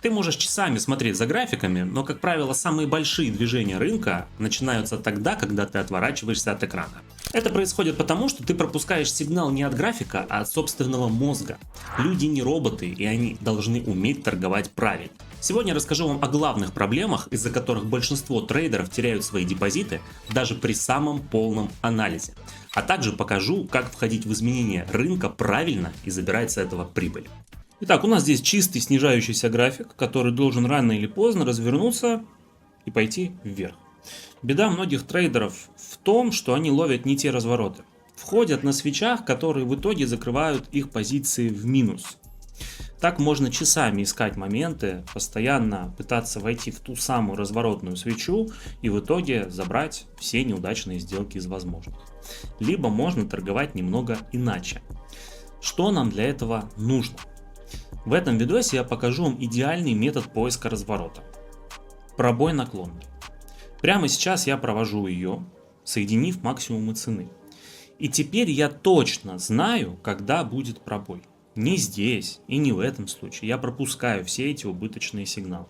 Ты можешь часами смотреть за графиками, но, как правило, самые большие движения рынка начинаются тогда, когда ты отворачиваешься от экрана. Это происходит потому, что ты пропускаешь сигнал не от графика, а от собственного мозга. Люди не роботы, и они должны уметь торговать правильно. Сегодня расскажу вам о главных проблемах, из-за которых большинство трейдеров теряют свои депозиты даже при самом полном анализе. А также покажу, как входить в изменения рынка правильно и забирать с этого прибыль. Итак, у нас здесь чистый снижающийся график, который должен рано или поздно развернуться и пойти вверх. Беда многих трейдеров в том, что они ловят не те развороты. Входят на свечах, которые в итоге закрывают их позиции в минус. Так можно часами искать моменты, постоянно пытаться войти в ту самую разворотную свечу и в итоге забрать все неудачные сделки из возможных. Либо можно торговать немного иначе. Что нам для этого нужно? В этом видосе я покажу вам идеальный метод поиска разворота. Пробой наклонный. Прямо сейчас я провожу ее, соединив максимумы цены. И теперь я точно знаю, когда будет пробой. Не здесь и не в этом случае. Я пропускаю все эти убыточные сигналы.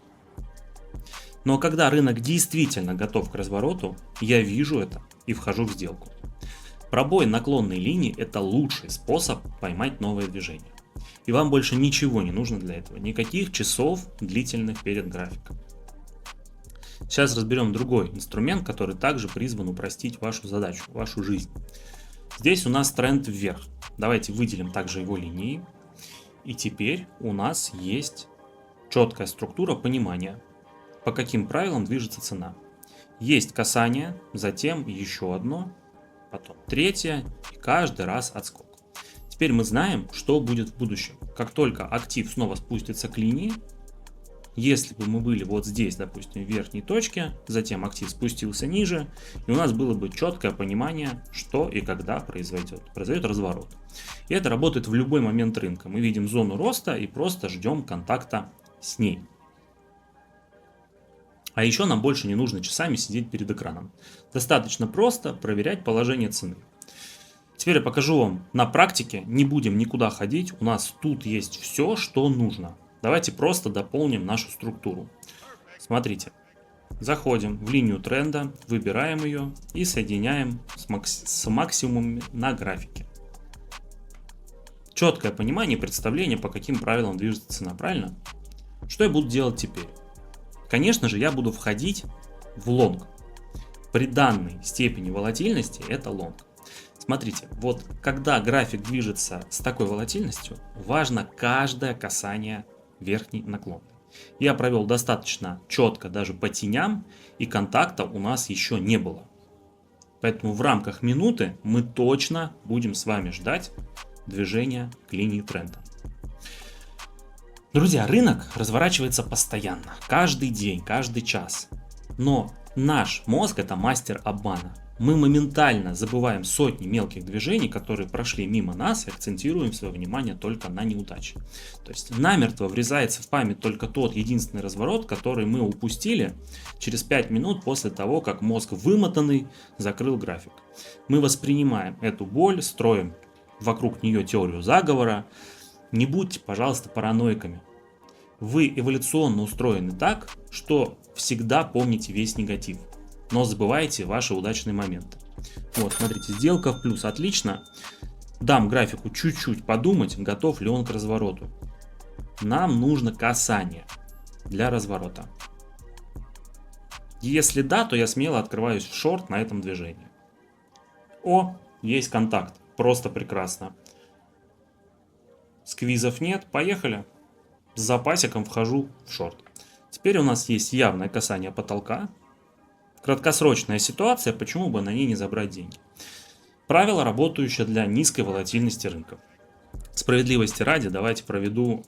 Но когда рынок действительно готов к развороту, я вижу это и вхожу в сделку. Пробой наклонной линии – это лучший способ поймать новое движение. И вам больше ничего не нужно для этого, никаких часов длительных перед графиком. Сейчас разберем другой инструмент, который также призван упростить вашу задачу, вашу жизнь. Здесь у нас тренд вверх. Давайте выделим также его линии. И теперь у нас есть четкая структура понимания, по каким правилам движется цена. Есть касание, затем еще одно, потом третье и каждый раз отскок. Теперь мы знаем, что будет в будущем. Как только актив снова спустится к линии, если бы мы были вот здесь, допустим, в верхней точке, затем актив спустился ниже, и у нас было бы четкое понимание, что и когда произойдет разворот. И это работает в любой момент рынка. Мы видим зону роста и просто ждем контакта с ней. А еще нам больше не нужно часами сидеть перед экраном. Достаточно просто проверять положение цены. Теперь я покажу вам на практике, не будем никуда ходить, у нас тут есть все, что нужно. Давайте просто дополним нашу структуру. Смотрите, заходим в линию тренда, выбираем ее и соединяем с максимумом на графике. Четкое понимание и представление, по каким правилам движется цена, правильно? Что я буду делать теперь? Конечно же, я буду входить в лонг. При данной степени волатильности это лонг. Смотрите, вот когда график движется с такой волатильностью, важно каждое касание верхней наклонной. Я провел достаточно четко даже по теням, и контакта у нас еще не было. Поэтому в рамках минуты мы точно будем с вами ждать движения к линии тренда. Друзья, рынок разворачивается постоянно, каждый день, каждый час. Но наш мозг – это мастер обмана. Мы моментально забываем сотни мелких движений, которые прошли мимо нас, и акцентируем свое внимание только на неудаче. То есть намертво врезается в память только тот единственный разворот, который мы упустили через 5 минут после того, как мозг вымотанный закрыл график. Мы воспринимаем эту боль, строим вокруг нее теорию заговора. Не будьте, пожалуйста, параноиками. Вы эволюционно устроены так, что всегда помните весь негатив, но забывайте ваши удачные моменты. Вот, смотрите, сделка в плюс, отлично. Дам графику чуть-чуть подумать, готов ли он к развороту. Нам нужно касание для разворота. Если да, то я смело открываюсь в шорт на этом движении. О, есть контакт, просто прекрасно. Сквизов нет, поехали. С запасиком вхожу в шорт. Теперь у нас есть явное касание потолка. Краткосрочная ситуация, почему бы на ней не забрать деньги. Правило, работающее для низкой волатильности рынков. Справедливости ради, давайте проведу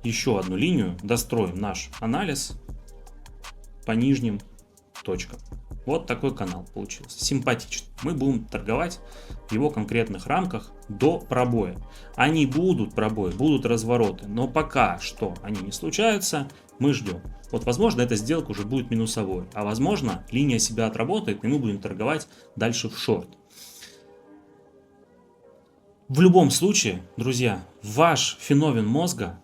еще одну линию, достроим наш анализ по нижним точкам. Вот такой канал получился, симпатичный. Мы будем торговать в его конкретных рамках до пробоя. Они будут пробои, будут развороты, но пока что они не случаются, мы ждем. Вот, возможно, эта сделка уже будет минусовой, а возможно, линия себя отработает, и мы будем торговать дальше в шорт. В любом случае, друзья, ваш феномен мозга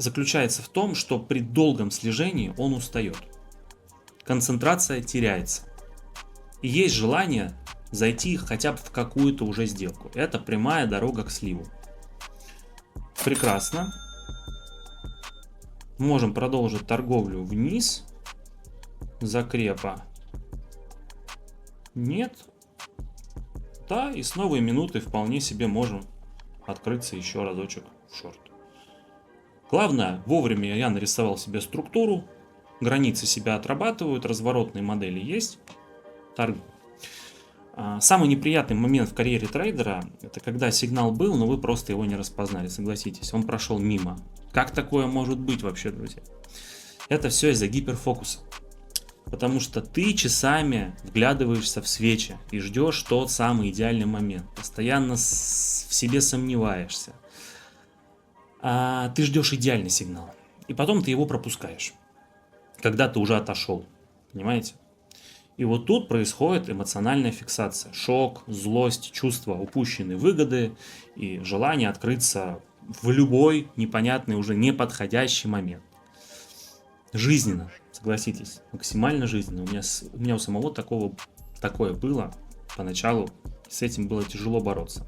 заключается в том, что при долгом слежении он устает. Концентрация теряется. И есть желание зайти хотя бы в какую-то уже сделку. Это прямая дорога к сливу. Прекрасно. Можем продолжить торговлю вниз. Закрепа нет. Да, и с новой минуты вполне себе можем открыться еще разочек в шорт. Главное, вовремя я нарисовал себе структуру. Границы себя отрабатывают, разворотные модели есть. Торгую. Самый неприятный момент в карьере трейдера — это когда сигнал был, но вы просто его не распознали, согласитесь, он прошел мимо. Как такое может быть вообще, друзья? Это все из-за гиперфокуса. Потому что ты часами вглядываешься в свечи и ждешь тот самый идеальный момент. Постоянно в себе сомневаешься. Ты ждешь идеальный сигнал. И потом ты его пропускаешь. Когда ты уже отошел. Понимаете? И вот тут происходит эмоциональная фиксация. Шок, злость, чувство упущенной выгоды и желание открыться в любой непонятный, уже неподходящий момент. Жизненно, согласитесь, максимально жизненно. У меня у самого такое было поначалу, с этим было тяжело бороться.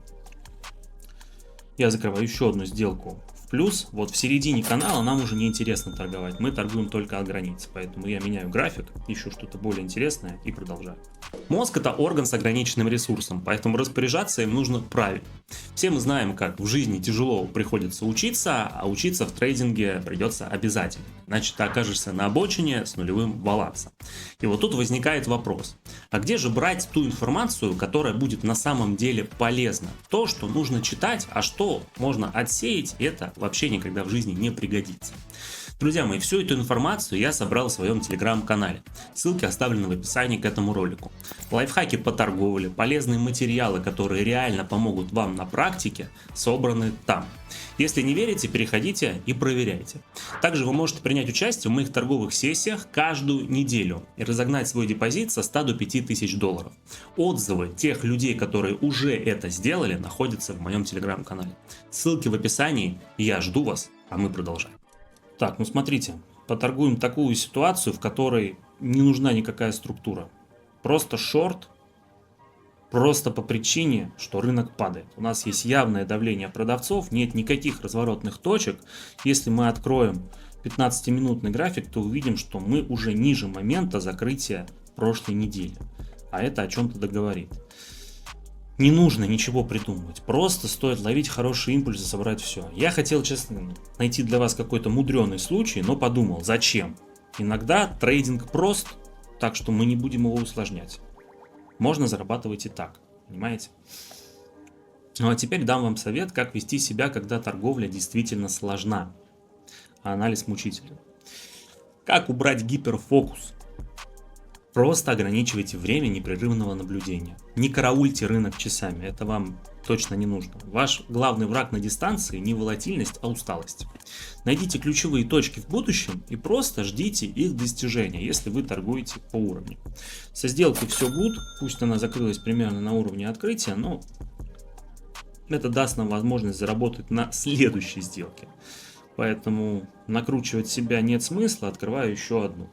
Я закрываю еще одну сделку в плюс. Вот в середине канала нам уже не интересно торговать, мы торгуем только от границы, поэтому я меняю график, ищу что-то более интересное и продолжаю. Мозг — это орган с ограниченным ресурсом, поэтому распоряжаться им нужно правильно. Все мы знаем, как в жизни тяжело приходится учиться, а учиться в трейдинге придется обязательно. Иначе ты окажешься на обочине с нулевым балансом. И вот тут возникает вопрос: а где же брать ту информацию, которая будет на самом деле полезна? То, что нужно читать, а что можно отсеять, это вообще никогда в жизни не пригодится. Друзья мои, всю эту информацию я собрал в своем телеграм-канале. Ссылки оставлены в описании к этому ролику. Лайфхаки по торговле, полезные материалы, которые реально помогут вам на практике, собраны там. Если не верите, переходите и проверяйте. Также вы можете принять участие в моих торговых сессиях каждую неделю и разогнать свой депозит со 100 до 5000 долларов. Отзывы тех людей, которые уже это сделали, находятся в моем телеграм-канале. Ссылки в описании. Я жду вас, а мы продолжаем. Так, ну смотрите, поторгуем такую ситуацию, в которой не нужна никакая структура. Просто шорт, просто по причине, что рынок падает. У нас есть явное давление продавцов, нет никаких разворотных точек. Если мы откроем 15-минутный график, то увидим, что мы уже ниже момента закрытия прошлой недели. А это о чем-то говорит. Не нужно ничего придумывать, просто стоит ловить хороший импульс и собрать все. Я хотел, честно, найти для вас какой-то мудреный случай, но подумал, зачем? Иногда трейдинг прост, так что мы не будем его усложнять. Можно зарабатывать и так, понимаете? Ну а теперь дам вам совет, как вести себя, когда торговля действительно сложна, а анализ мучителен. Как убрать гиперфокус? Просто ограничивайте время непрерывного наблюдения. Не караульте рынок часами, это вам точно не нужно. Ваш главный враг на дистанции не волатильность, а усталость. Найдите ключевые точки в будущем и просто ждите их достижения, если вы торгуете по уровню. Со сделкой все good, пусть она закрылась примерно на уровне открытия, но это даст нам возможность заработать на следующей сделке. Поэтому накручивать себя нет смысла, открываю еще одну.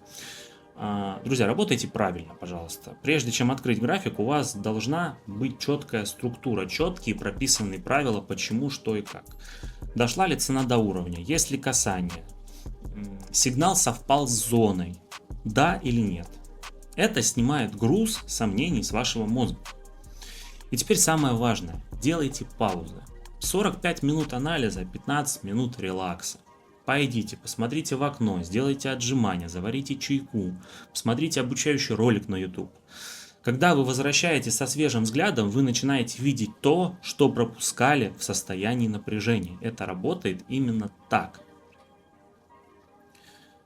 Друзья, работайте правильно, пожалуйста. Прежде чем открыть график, у вас должна быть четкая структура, четкие прописанные правила, почему, что и как. Дошла ли цена до уровня, есть ли касание, сигнал совпал с зоной, да или нет. Это снимает груз сомнений с вашего мозга. И теперь самое важное, делайте паузы. 45 минут анализа, 15 минут релакса. Пойдите, посмотрите в окно, сделайте отжимания, заварите чайку, посмотрите обучающий ролик на YouTube. Когда вы возвращаетесь со свежим взглядом, вы начинаете видеть то, что пропускали в состоянии напряжения. Это работает именно так.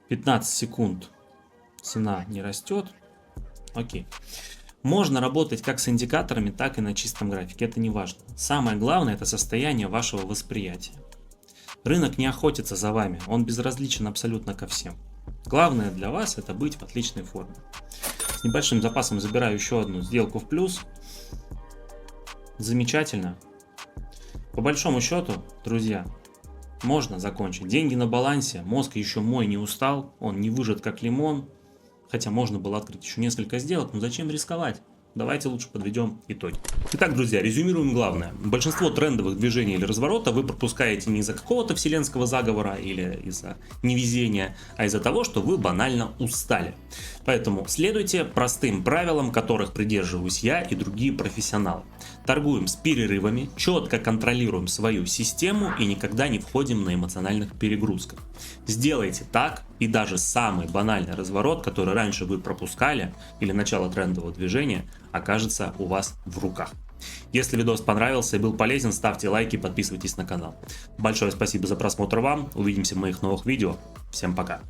15 секунд цена не растет. Окей. Можно работать как с индикаторами, так и на чистом графике. Это не важно. Самое главное — это состояние вашего восприятия. Рынок не охотится за вами, он безразличен абсолютно ко всем. Главное для вас — это быть в отличной форме. С небольшим запасом забираю еще одну сделку в плюс. Замечательно. По большому счету, друзья, можно закончить. Деньги на балансе, мозг еще мой не устал, он не выжат как лимон. Хотя можно было открыть еще несколько сделок, но зачем рисковать? Давайте лучше подведем итоги. Итак, друзья, резюмируем главное. Большинство трендовых движений или разворота вы пропускаете не из-за какого-то вселенского заговора или из-за невезения, а из-за того, что вы банально устали. Поэтому следуйте простым правилам, которых придерживаюсь я и другие профессионалы. Торгуем с перерывами, четко контролируем свою систему и никогда не входим на эмоциональных перегрузках. Сделайте так, и даже самый банальный разворот, который раньше вы пропускали, или начало трендового движения, окажется у вас в руках. Если видос понравился и был полезен, ставьте лайки и подписывайтесь на канал. Большое спасибо за просмотр вам, увидимся в моих новых видео. Всем пока!